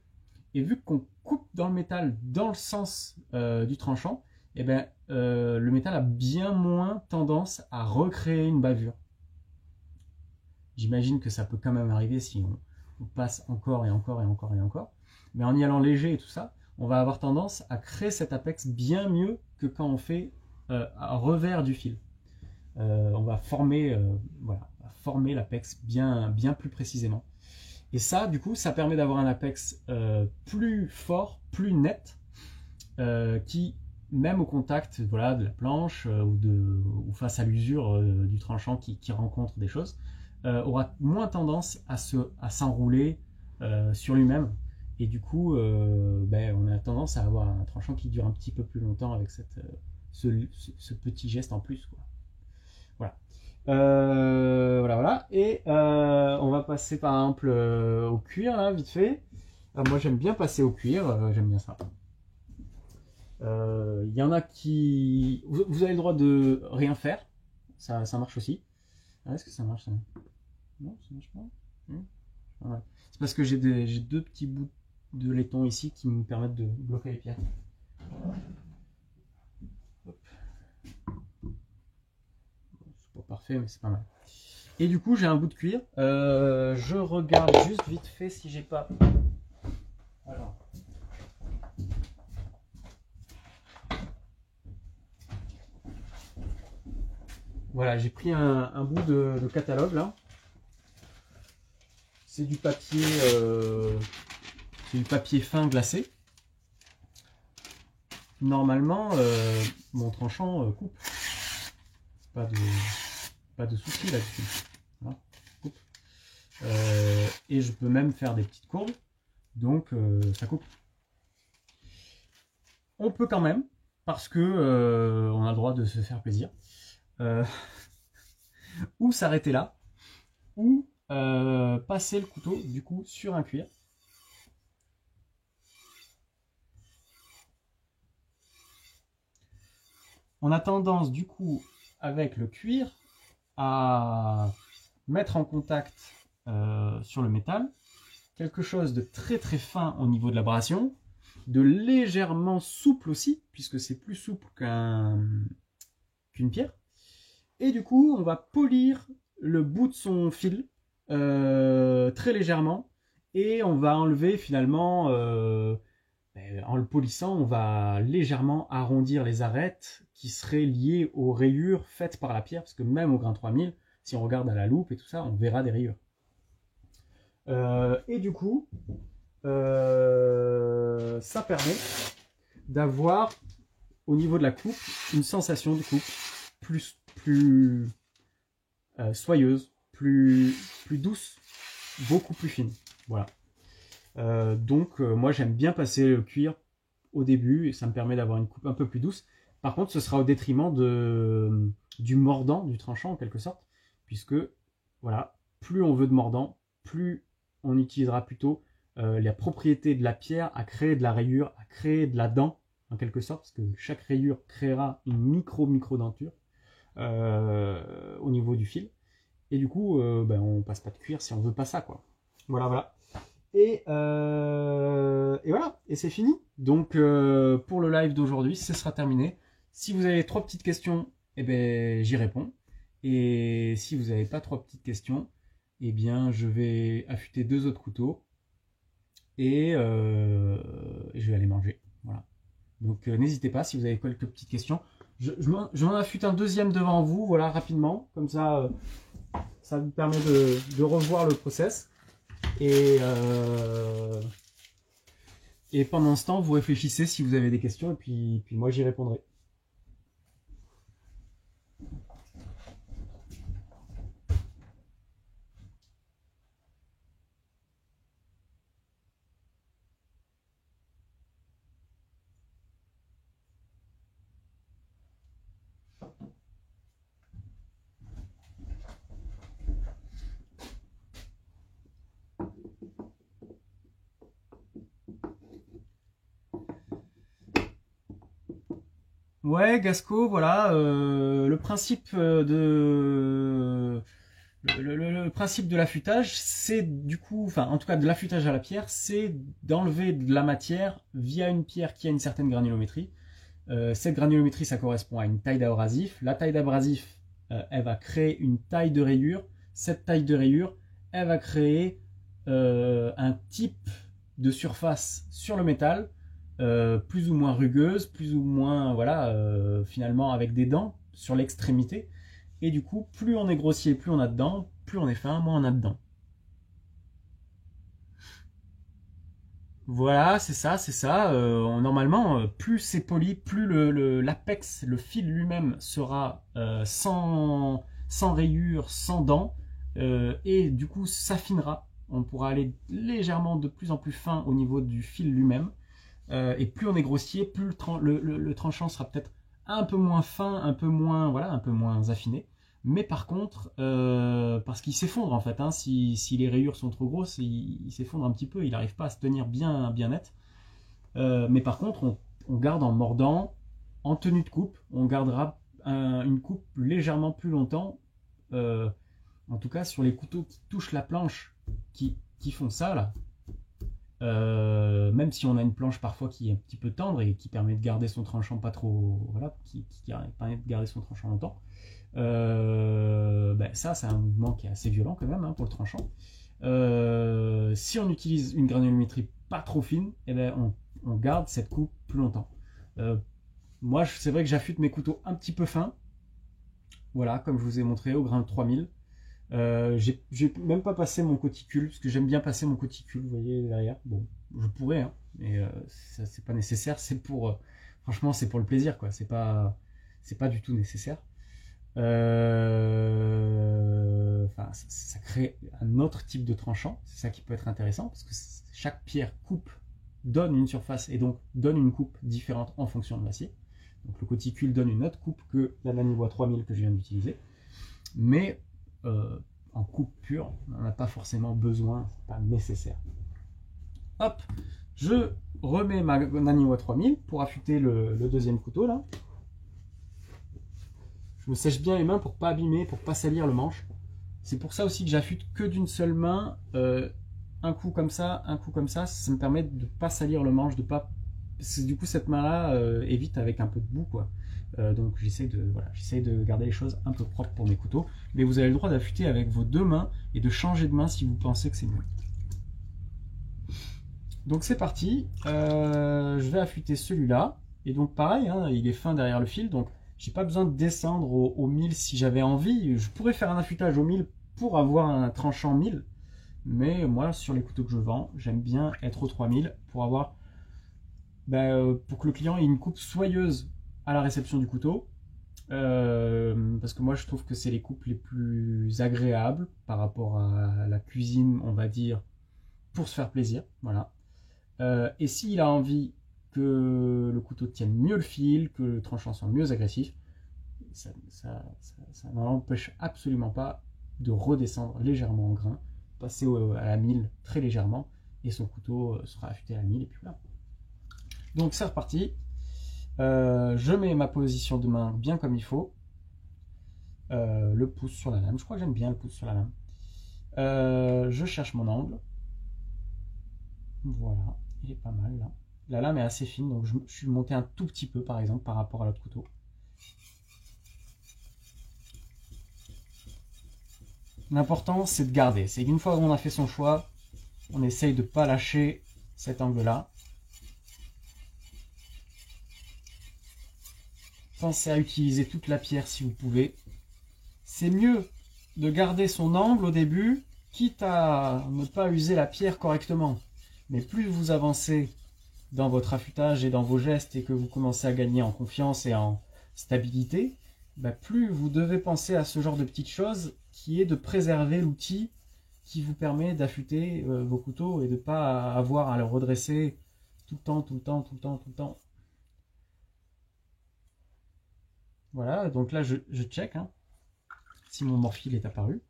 S1: Et vu qu'on coupe dans le métal dans le sens du tranchant, et bien, le métal a bien moins tendance à recréer une bavure. J'imagine que ça peut quand même arriver si on passe encore et encore et encore et encore. Mais en y allant léger et tout ça, on va avoir tendance à créer cet apex bien mieux que quand on fait à revers du fil. On va former, voilà, former l'apex bien plus précisément. Et ça, du coup, ça permet d'avoir un apex plus fort, plus net, qui, même au contact voilà, de la planche ou face à l'usure du tranchant qui rencontre des choses, aura moins tendance à s'enrouler sur lui-même. Et du coup, on a tendance à avoir un tranchant qui dure un petit peu plus longtemps avec ce petit geste en plus, quoi. Voilà. Voilà. Et on va passer par exemple au cuir, là, vite fait. Moi, j'aime bien passer au cuir, j'aime bien ça. Il y en a qui... Vous avez le droit de rien faire, ça marche aussi. Ah, est-ce que ça marche ça? Non, ça marche pas. Ouais. C'est parce que j'ai deux petits bouts de laiton ici qui me permettent de bloquer les pierres. Hop. C'est pas parfait, mais c'est pas mal. Et du coup, j'ai un bout de cuir. Je regarde juste vite fait si j'ai pas... Alors... Voilà, j'ai pris un bout de catalogue là. C'est du papier fin glacé. Normalement, mon tranchant coupe. Pas de souci là-dessus. Voilà, coupe. Et je peux même faire des petites courbes. Donc ça coupe. On peut quand même, parce que on a le droit de se faire plaisir. Ou s'arrêter là, ou passer le couteau du coup sur un cuir. On a tendance du coup avec le cuir à mettre en contact sur le métal quelque chose de très très fin au niveau de l'abrasion, de légèrement souple aussi, puisque c'est plus souple qu'une pierre. Et du coup, on va polir le bout de son fil très légèrement, et on va enlever finalement, en le polissant, on va légèrement arrondir les arêtes qui seraient liées aux rayures faites par la pierre, parce que même au grain 3000, si on regarde à la loupe et tout ça, on verra des rayures. Et du coup, ça permet d'avoir au niveau de la coupe une sensation de coupe plus soyeuse, plus douce, beaucoup plus fine. Voilà. Donc moi j'aime bien passer le cuir au début et ça me permet d'avoir une coupe un peu plus douce. Par contre, ce sera au détriment du mordant, du tranchant en quelque sorte, puisque voilà, plus on veut de mordant, plus on utilisera plutôt les propriétés de la pierre à créer de la rayure, à créer de la dent en quelque sorte, parce que chaque rayure créera une micro denture au niveau du fil. Et du coup, on passe pas de cuir si on veut pas ça, quoi. Voilà. Et voilà, et c'est fini. Donc pour le live d'aujourd'hui, ce sera terminé. Si vous avez 3 petites questions, eh ben, j'y réponds. Et si vous n'avez pas 3 petites questions, eh bien je vais affûter 2 autres couteaux et je vais aller manger. Voilà. Donc n'hésitez pas si vous avez quelques petites questions. Je m'en affûte un deuxième devant vous, voilà, rapidement. Comme ça, ça vous permet de revoir le process. Et pendant ce temps, vous réfléchissez si vous avez des questions, et puis moi j'y répondrai. Ouais, Gasco, voilà, le principe le principe de l'affûtage, c'est du coup, enfin en tout cas de l'affûtage à la pierre, c'est d'enlever de la matière via une pierre qui a une certaine granulométrie. Cette granulométrie, ça correspond à une taille d'abrasif. La taille d'abrasif, elle va créer une taille de rayure. Cette taille de rayure, elle va créer un type de surface sur le métal, plus ou moins rugueuse, plus ou moins, voilà, finalement avec des dents sur l'extrémité. Et du coup, plus on est grossier, plus on a dedans, plus on est fin, moins on a dedans. Voilà, c'est ça, c'est ça. Normalement, plus c'est poli, plus l'apex, le fil lui-même sera sans rayures, sans dents, et du coup s'affinera. On pourra aller légèrement de plus en plus fin au niveau du fil lui-même. Et plus on est grossier, plus le tranchant sera peut-être un peu moins fin, un peu moins, voilà, un peu moins affiné. Mais par contre, parce qu'il s'effondre en fait, hein, si les rayures sont trop grosses, il s'effondre un petit peu, il n'arrive pas à se tenir bien, bien net. Mais par contre, on garde en mordant, en tenue de coupe, on gardera une coupe légèrement plus longtemps. euh, En tout cas, sur les couteaux qui touchent la planche, qui font ça là, même si on a une planche parfois qui est un petit peu tendre et qui permet de garder son tranchant pas trop, voilà, qui permet de garder son tranchant longtemps. Ben ça, c'est un mouvement qui est assez violent quand même, hein, pour le tranchant. Si on utilise une granulométrie pas trop fine, eh ben on garde cette coupe plus longtemps. Moi, c'est vrai que j'affûte mes couteaux un petit peu fins, voilà, comme je vous ai montré au grain de 3000. J'ai même pas passé mon cuticule, parce que j'aime bien passer mon cuticule, vous voyez derrière. Bon, je pourrais, hein, mais ça c'est pas nécessaire. C'est pour, franchement, c'est pour le plaisir, quoi. C'est pas du tout nécessaire. Enfin, ça crée un autre type de tranchant. C'est ça qui peut être intéressant, parce que chaque pierre coupe donne une surface et donc donne une coupe différente en fonction de l'acier. Donc le cuticule donne une autre coupe que la Naniwa 3000 que je viens d'utiliser. Mais en coupe pure, on n'en a pas forcément besoin, c'est pas nécessaire. Hop, je remets ma Naniwa 3000 pour affûter le deuxième couteau là. Je me sèche bien les mains pour pas abîmer, pour pas salir le manche. C'est pour ça aussi que j'affûte que d'une seule main, un coup comme ça, un coup comme ça me permet de pas salir le manche, de pas. Parce que du coup cette main là évite avec un peu de boue quoi. Donc j'essaie de garder les choses un peu propres pour mes couteaux. Mais vous avez le droit d'affûter avec vos deux mains et de changer de main si vous pensez que c'est mieux. Donc c'est parti. Je vais affûter celui-là. Et donc pareil, hein, il est fin derrière le fil. Donc j'ai pas besoin de descendre au 1000 si j'avais envie. Je pourrais faire un affûtage au 1000 pour avoir un tranchant 1000. Mais moi, sur les couteaux que je vends, j'aime bien être au 3000 pour avoir, pour que le client ait une coupe soyeuse à la réception du couteau. Parce que moi je trouve que c'est les coupes les plus agréables par rapport à la cuisine, on va dire, pour se faire plaisir. Voilà. Et s'il a envie que le couteau tienne mieux le fil, que le tranchant soit mieux agressif, ça n'empêche absolument pas de redescendre légèrement en grain, passer à la 1000 très légèrement, et son couteau sera affûté à la 1000, et puis voilà. Donc c'est reparti. Je mets ma position de main bien comme il faut. Le pouce sur la lame. Je crois que j'aime bien le pouce sur la lame. Je cherche mon angle. Voilà, il est pas mal là. La lame est assez fine, donc je suis monté un tout petit peu par exemple par rapport à l'autre couteau. L'important c'est de garder. C'est qu'une fois qu'on a fait son choix, on essaye de ne pas lâcher cet angle-là. Pensez à utiliser toute la pierre si vous pouvez. C'est mieux de garder son angle au début, quitte à ne pas user la pierre correctement. Mais plus vous avancez dans votre affûtage et dans vos gestes et que vous commencez à gagner en confiance et en stabilité, plus vous devez penser à ce genre de petites choses qui est de préserver l'outil qui vous permet d'affûter vos couteaux et de ne pas avoir à le redresser tout le temps, tout le temps, tout le temps, tout le temps. Voilà, donc là je check hein, si mon morphile est apparu.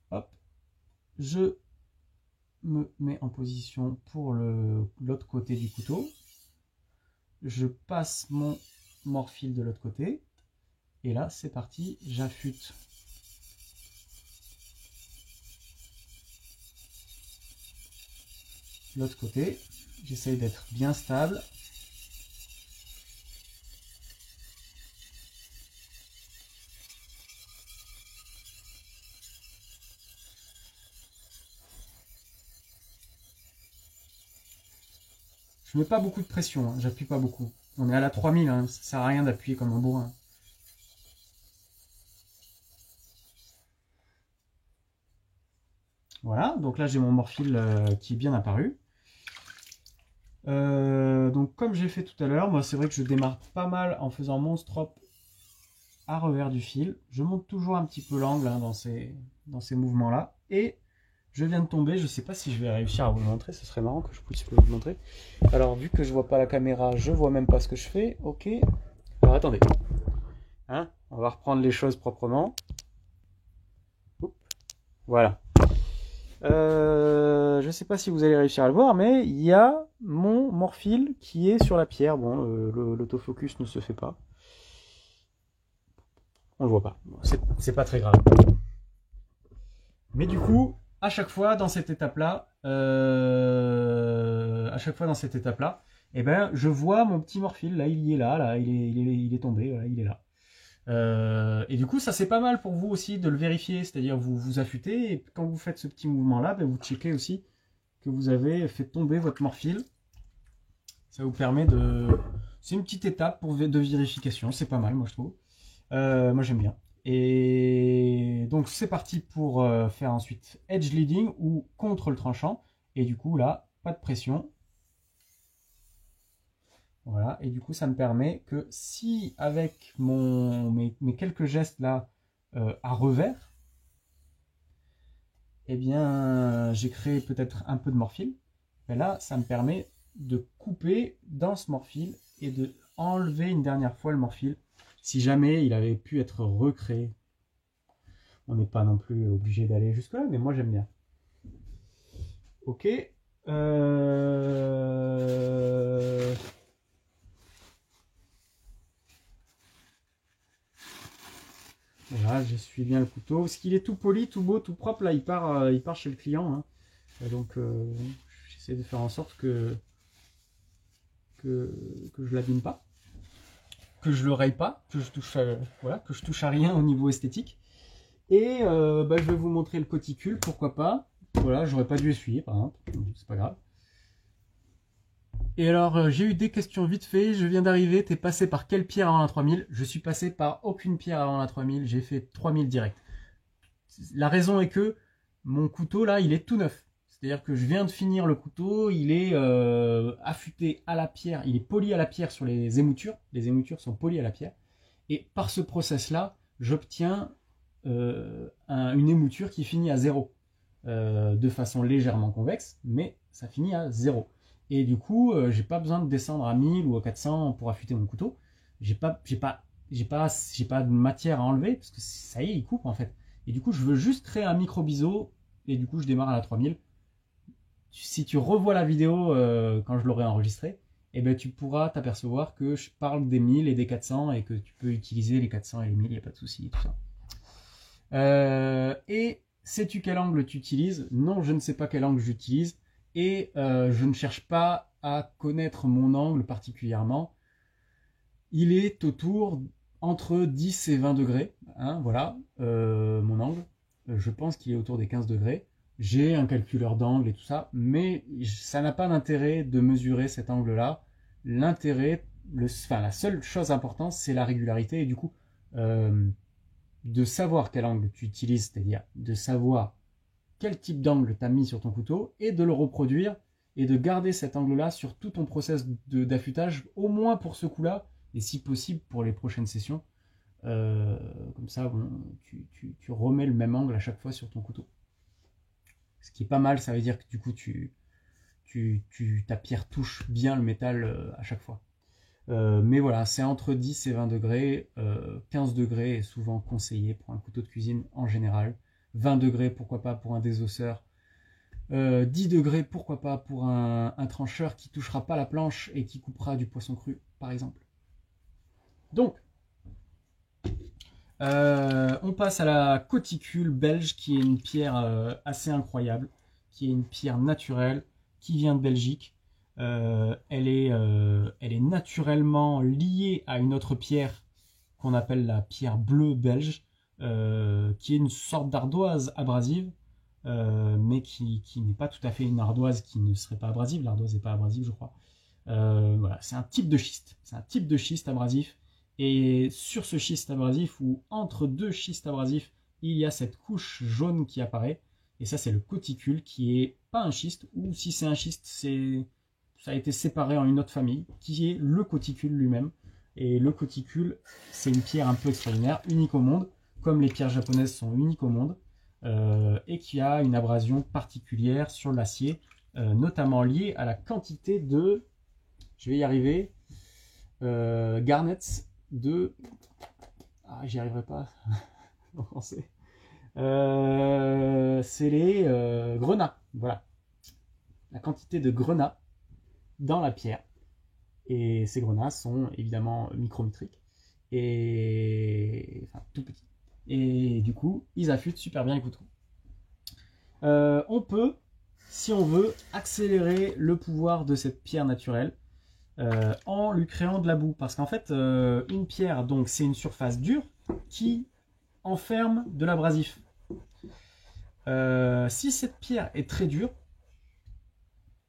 S1: Hop, je me mets en position pour l'autre côté du couteau. Je passe mon morphile de l'autre côté. Et là, c'est parti, j'affûte. L'autre côté, j'essaye d'être bien stable. Je mets pas beaucoup de pression, hein, j'appuie pas beaucoup. On est à la 3000, hein, ça sert à rien d'appuyer comme un bourrin. Voilà, donc là j'ai mon morphile qui est bien apparu. Donc comme j'ai fait tout à l'heure, moi c'est vrai que je démarre pas mal en faisant mon strop à revers du fil. Je monte toujours un petit peu l'angle hein, dans ces mouvements-là. Et je viens de tomber, je sais pas si je vais réussir à vous le montrer, ce serait marrant que je puisse vous le montrer. Alors vu que je vois pas la caméra, je vois même pas ce que je fais. Ok, alors attendez. Hein, on va reprendre les choses proprement. Oups. Voilà. Je sais pas si vous allez réussir à le voir, mais il y a mon morphile qui est sur la pierre. Bon, l'autofocus ne se fait pas. On le voit pas. C'est pas très grave. Mais du coup, à chaque fois dans cette étape-là, eh ben, je vois mon petit morphile. Là, il est là, il est tombé. Voilà, il est là. Et du coup, ça c'est pas mal pour vous aussi de le vérifier, c'est-à-dire vous affûtez et quand vous faites ce petit mouvement-là, ben, vous checkez aussi que vous avez fait tomber votre morphile. Ça vous permet de... C'est une petite étape de vérification, c'est pas mal, moi je trouve. Moi j'aime bien. Et donc c'est parti pour faire ensuite edge leading ou contre le tranchant. Et du coup là, pas de pression. Voilà, et du coup ça me permet que si avec mes quelques gestes là à revers, eh bien j'ai créé peut-être un peu de morphile. Et là ça me permet de couper dans ce morphile et de enlever une dernière fois le morphile si jamais il avait pu être recréé. On n'est pas non plus obligé d'aller jusque là, mais moi j'aime bien. Ok. Voilà, j'essuie bien le couteau. Parce qu'il est tout poli, tout beau, tout propre. Là, il part chez le client. Hein. Donc, j'essaie de faire en sorte que je l'abîme pas, que je le raye pas, que je touche à rien au niveau esthétique. Et je vais vous montrer le cuticule, pourquoi pas. Voilà, j'aurais pas dû essuyer, par exemple. C'est pas grave. Et alors, j'ai eu des questions vite fait. Je viens d'arriver. T'es passé par quelle pierre avant la 3000? Je suis passé par aucune pierre avant la 3000. J'ai fait 3000 direct. La raison est que mon couteau, là, il est tout neuf. C'est-à-dire que je viens de finir le couteau. Il est affûté à la pierre. Il est poli à la pierre sur les émoutures. Les émoutures sont polies à la pierre. Et par ce process-là, j'obtiens une émouture qui finit à 0. De façon légèrement convexe, mais ça finit à 0. Et du coup, j'ai pas besoin de descendre à 1000 ou à 400 pour affûter mon couteau. J'ai pas de matière à enlever parce que ça y est, il coupe en fait. Et du coup, je veux juste créer un micro biseau et du coup, je démarre à la 3000. Si tu revois la vidéo quand je l'aurai enregistrée, eh ben, tu pourras t'apercevoir que je parle des 1000 et des 400 et que tu peux utiliser les 400 et les 1000, il n'y a pas de souci, tout ça. Et sais-tu quel angle tu utilises? Non, je ne sais pas quel angle j'utilise. Et je ne cherche pas à connaître mon angle particulièrement. Il est autour entre 10 et 20 degrés. Hein, voilà, mon angle. Je pense qu'il est autour des 15 degrés. J'ai un calculeur d'angle et tout ça, mais ça n'a pas d'intérêt de mesurer cet angle-là. L'intérêt, la seule chose importante, c'est la régularité. Et du coup, de savoir quel angle tu utilises, c'est-à-dire de savoir quel type d'angle tu as mis sur ton couteau et de le reproduire et de garder cet angle-là sur tout ton process d'affûtage, au moins pour ce coup-là, et si possible pour les prochaines sessions. Comme ça, bon, tu remets le même angle à chaque fois sur ton couteau. Ce qui est pas mal, ça veut dire que du coup, ta pierre touche bien le métal à chaque fois. Mais voilà, c'est entre 10 et 20 degrés. 15 degrés est souvent conseillé pour un couteau de cuisine en général. 20 degrés, pourquoi pas pour un désosseur. 10 degrés, pourquoi pas pour un trancheur qui touchera pas la planche et qui coupera du poisson cru, par exemple. Donc, on passe à la coticule belge, qui est une pierre assez incroyable, qui est une pierre naturelle, qui vient de Belgique. Elle est naturellement liée à une autre pierre qu'on appelle la pierre bleue belge, qui est une sorte d'ardoise abrasive, mais qui n'est pas tout à fait une ardoise qui ne serait pas abrasive. L'ardoise n'est pas abrasive, je crois. Voilà, c'est un type de schiste. C'est un type de schiste abrasif. Et sur ce schiste abrasif, ou entre deux schistes abrasifs, il y a cette couche jaune qui apparaît. Et ça, c'est le coticule, qui est pas un schiste, ou si c'est un schiste, ça a été séparé en une autre famille, qui est le coticule lui-même. Et le coticule, c'est une pierre un peu extraordinaire, unique au monde, comme les pierres japonaises sont uniques au monde, et qui a une abrasion particulière sur l'acier, notamment liée à la quantité de, je vais y arriver, garnets de... Ah, j'y arriverai pas en français. C'est les grenats, voilà. La quantité de grenats dans la pierre. Et ces grenats sont évidemment micrométriques et enfin tout petits. Et du coup, ils affûtent super bien les couteaux. On peut, si on veut, accélérer le pouvoir de cette pierre naturelle en lui créant de la boue. Parce qu'en fait, une pierre, donc, c'est une surface dure qui enferme de l'abrasif. Si cette pierre est très dure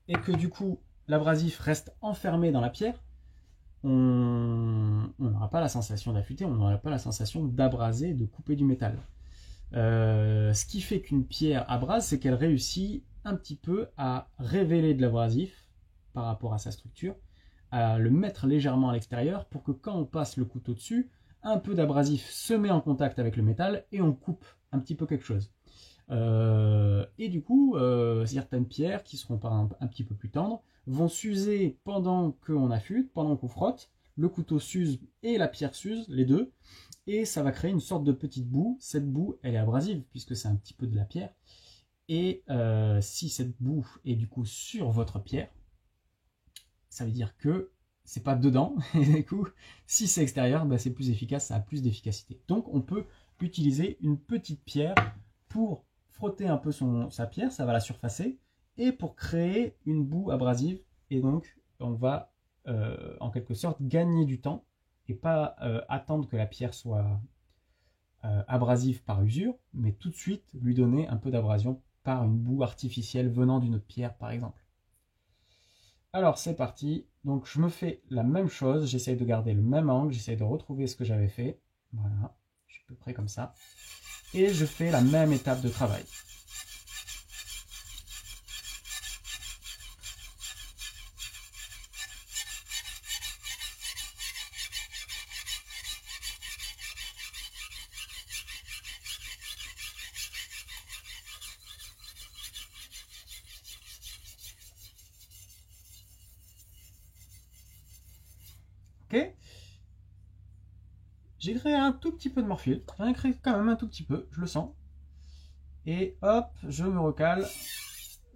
S1: et que du coup l'abrasif reste enfermé dans la pierre, on n'aura pas la sensation d'affûter, on n'aura pas la sensation d'abraser, de couper du métal. Ce qui fait qu'une pierre abrase, c'est qu'elle réussit un petit peu à révéler de l'abrasif par rapport à sa structure, à le mettre légèrement à l'extérieur pour que quand on passe le couteau dessus, un peu d'abrasif se met en contact avec le métal et on coupe un petit peu quelque chose. Et du coup, certaines pierres qui seront par exemple un petit peu plus tendres vont s'user pendant qu'on affûte, pendant qu'on frotte. Le couteau s'use et la pierre s'use, les deux, et ça va créer une sorte de petite boue. Cette boue, elle est abrasive puisque c'est un petit peu de la pierre. Et si cette boue est du coup sur votre pierre, ça veut dire que c'est pas dedans. Et du coup, si c'est extérieur, bah, c'est plus efficace, ça a plus d'efficacité. Donc on peut utiliser une petite pierre pour frotter un peu sa pierre, ça va la surfacer, et pour créer une boue abrasive. Et donc on va en quelque sorte gagner du temps et pas attendre que la pierre soit abrasive par usure, mais tout de suite lui donner un peu d'abrasion par une boue artificielle venant d'une autre pierre par exemple. Alors c'est parti, donc je me fais la même chose, j'essaye de garder le même angle, j'essaye de retrouver ce que j'avais fait, voilà, je suis à peu près comme ça, et je fais la même étape de travail. Ok, j'ai créé un tout petit peu de morphile, j'en ai créé quand même un tout petit peu, je le sens. Et hop, je me recale,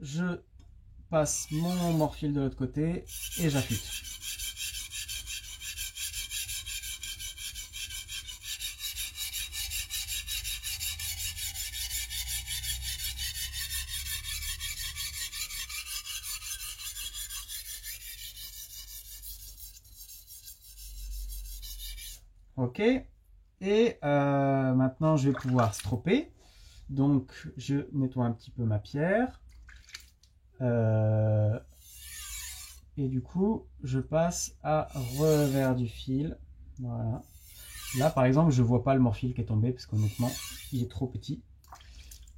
S1: je passe mon morphile de l'autre côté et j'affûte. Ok, et maintenant je vais pouvoir stropper. Donc je nettoie un petit peu ma pierre. Et du coup, je passe à revers du fil. Voilà. Là, par exemple, je ne vois pas le morphile qui est tombé parce qu'honnêtement, il est trop petit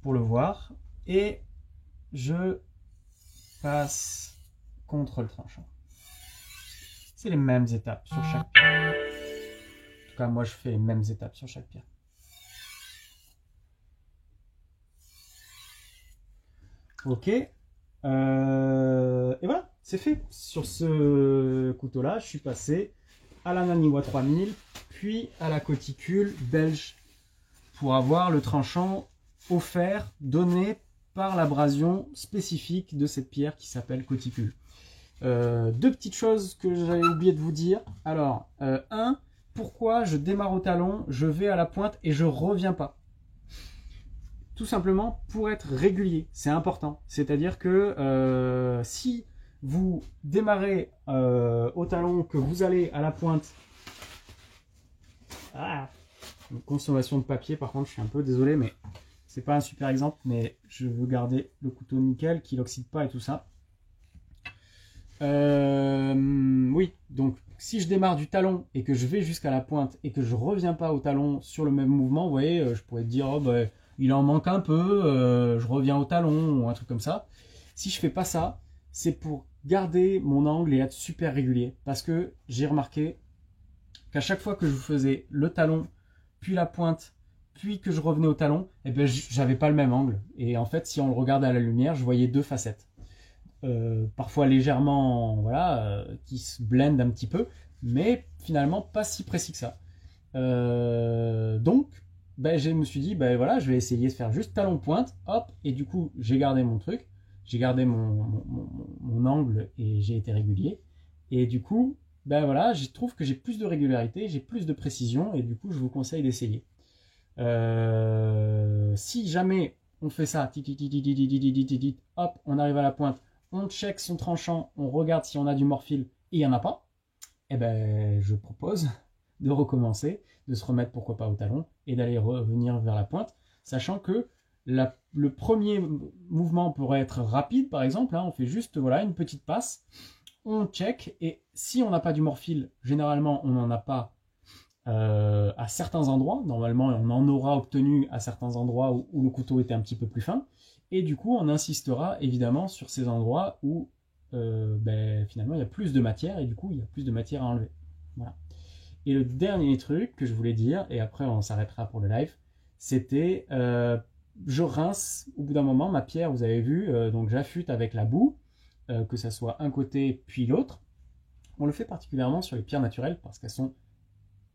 S1: pour le voir. Et je passe contre le tranchant. C'est les mêmes étapes sur chaque pierre. En tout cas, moi, je fais les mêmes étapes sur chaque pierre. Ok. Et voilà, c'est fait. Sur ce couteau-là, je suis passé à la Naniwa 3000, puis à la coticule belge pour avoir le tranchant offert, donné par l'abrasion spécifique de cette pierre qui s'appelle coticule. Deux petites choses que j'avais oublié de vous dire. Alors, pourquoi je démarre au talon, je vais à la pointe et je reviens pas? Tout simplement pour être régulier, c'est important. C'est-à-dire que si vous démarrez au talon, que vous allez à la pointe, une consommation de papier, par contre je suis un peu désolé, mais c'est pas un super exemple, mais je veux garder le couteau nickel, qui n'oxyde pas et tout ça. Oui, donc si je démarre du talon et que je vais jusqu'à la pointe et que je reviens pas au talon sur le même mouvement, vous voyez, je pourrais dire oh, bah, il en manque un peu, je reviens au talon ou un truc comme ça. Si je fais pas ça, c'est pour garder mon angle et être super régulier, parce que j'ai remarqué qu'à chaque fois que je faisais le talon puis la pointe puis que je revenais au talon, eh ben j'avais pas le même angle, et en fait si on le regarde à la lumière, je voyais deux facettes. Parfois légèrement, voilà, qui se blendent un petit peu, mais finalement pas si précis que ça. Donc, ben, je me suis dit, ben voilà, je vais essayer de faire juste talon-pointe, hop, et du coup, j'ai gardé mon truc, j'ai gardé mon angle et j'ai été régulier. Et du coup, ben voilà, je trouve que j'ai plus de régularité, j'ai plus de précision, et du coup, je vous conseille d'essayer. Si jamais on fait ça, hop, on arrive à la pointe, on check son tranchant, on regarde si on a du morphile et il n'y en a pas, eh ben, je propose de recommencer, de se remettre pourquoi pas au talon et d'aller revenir vers la pointe, sachant que le premier mouvement pourrait être rapide, par exemple, hein, on fait juste voilà, une petite passe, on check, et si on n'a pas du morphile, généralement on n'en a pas à certains endroits, normalement on en aura obtenu à certains endroits où le couteau était un petit peu plus fin, et du coup on insistera évidemment sur ces endroits où ben, finalement il y a plus de matière, et du coup il y a plus de matière à enlever. Voilà. Et le dernier truc que je voulais dire, et après on s'arrêtera pour le live, c'était je rince au bout d'un moment ma pierre, vous avez vu, donc j'affûte avec la boue, que ça soit un côté puis l'autre. On le fait particulièrement sur les pierres naturelles parce qu'elles sont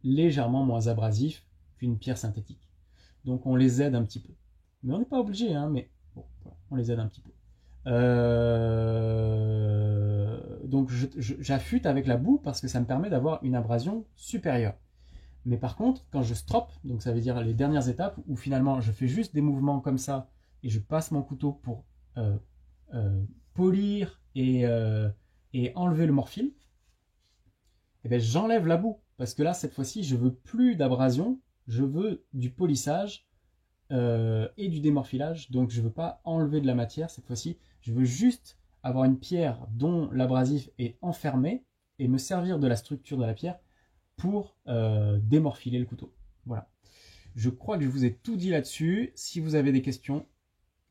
S1: légèrement moins abrasifs qu'une pierre synthétique. Donc on les aide un petit peu. Mais on n'est pas obligé, hein, mais bon, voilà, on les aide un petit peu. Donc j'affûte avec la boue parce que ça me permet d'avoir une abrasion supérieure. Mais par contre, quand je strop, donc ça veut dire les dernières étapes où finalement je fais juste des mouvements comme ça et je passe mon couteau pour polir et enlever le morphile, et bien j'enlève la boue. Parce que là, cette fois-ci, je veux plus d'abrasion, je veux du polissage et du démorphilage. Donc je ne veux pas enlever de la matière cette fois-ci. Je veux juste avoir une pierre dont l'abrasif est enfermé et me servir de la structure de la pierre pour démorphiler le couteau. Voilà. Je crois que je vous ai tout dit là-dessus. Si vous avez des questions,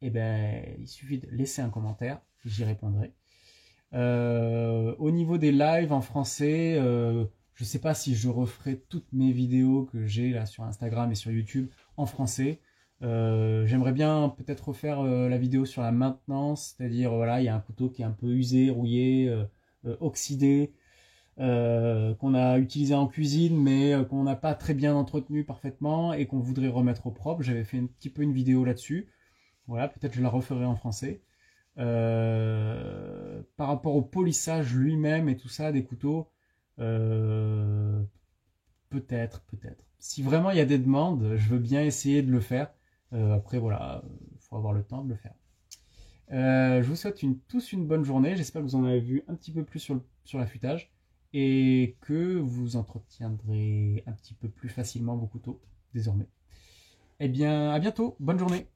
S1: eh ben, il suffit de laisser un commentaire, j'y répondrai. Au niveau des lives en français, je ne sais pas si je referai toutes mes vidéos que j'ai là sur Instagram et sur YouTube en français. J'aimerais bien peut-être refaire la vidéo sur la maintenance, c'est-à-dire voilà, il y a un couteau qui est un peu usé, rouillé, oxydé, qu'on a utilisé en cuisine mais qu'on n'a pas très bien entretenu parfaitement et qu'on voudrait remettre au propre. J'avais fait un petit peu une vidéo là-dessus. Voilà, peut-être je la referai en français. Par rapport au polissage lui-même et tout ça des couteaux, peut-être. Si vraiment il y a des demandes, je veux bien essayer de le faire. Après voilà, il faut avoir le temps de le faire. Je vous souhaite tous une bonne journée. J'espère que vous en avez vu un petit peu plus sur l'affûtage et que vous entretiendrez un petit peu plus facilement vos couteaux désormais. Eh bien, à bientôt. Bonne journée.